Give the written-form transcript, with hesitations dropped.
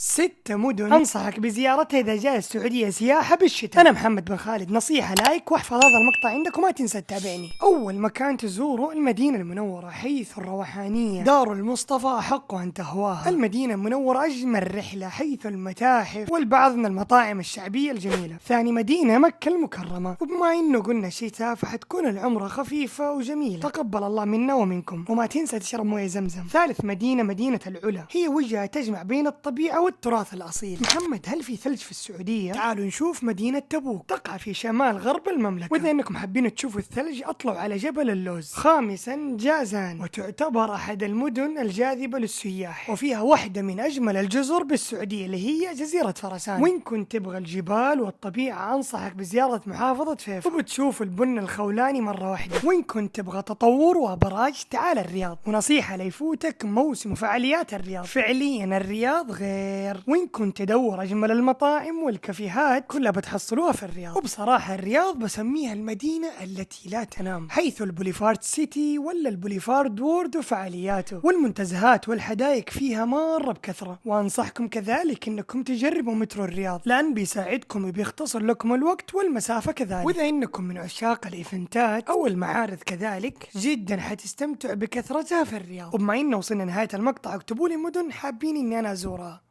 6 مدن أنصحك بزيارتها إذا جاء السعودية سياحة بالشتاء. أنا محمد بن خالد، نصيحة لايك واحفظ هذا المقطع عندك وما تنسى تتابعني. أول مكان تزوره المدينة المنورة، حيث الروحانية دار المصطفى أحق أن تهواها. المدينة المنورة أجمل رحلة، حيث المتاحف والبعض من المطاعم الشعبية الجميلة. ثاني مدينة مكة المكرمة، وبما إنه قلنا شتاء فحتكون العمرة خفيفة وجميلة، تقبل الله منا ومنكم، وما تنسى تشرب موية زمزم. ثالث مدينة العلا، هي وجهة تجمع بين الطبيعة والتراث الأصيل. محمد، هل في ثلج في السعودية؟ تعالوا نشوف مدينة تبوك، تقع في شمال غرب المملكة، وإذا أنكم حابين تشوفوا الثلج اطلعوا على جبل اللوز. خامسا جازان، وتعتبر أحد المدن الجاذبة للسياح، وفيها واحدة من أجمل الجزر بالسعودية اللي هي جزيرة فرسان. وإن كنت تبغى الجبال والطبيعة أنصحك بزيارة محافظة فيفا، وبتشوف البن الخولاني مرة واحدة. وإن كنت تبغى تطور وأبراج تعال الرياض، ونصيحة لا يفوتك موسم وفعاليات الرياض، فعليا الرياض غير. وإن كنت تدور أجمل المطاعم والكافيهات كلها بتحصلوها في الرياض. وبصراحة الرياض بسميها المدينة التي لا تنام، حيث البوليفارد سيتي ولا البوليفارد وورد وفعالياته، والمنتزهات والحدائق فيها مرة بكثرة. وأنصحكم كذلك إنكم تجربوا مترو الرياض، لأن بيساعدكم وبيختصر لكم الوقت والمسافة كذلك. وإذا إنكم من عشاق الإيفنتات أو المعارض كذلك، جدا حتستمتع بكثرتها في الرياض. وبما إنه وصلنا نهاية المقطع، اكتبوا لي مدن حابين إني أنا أزورها.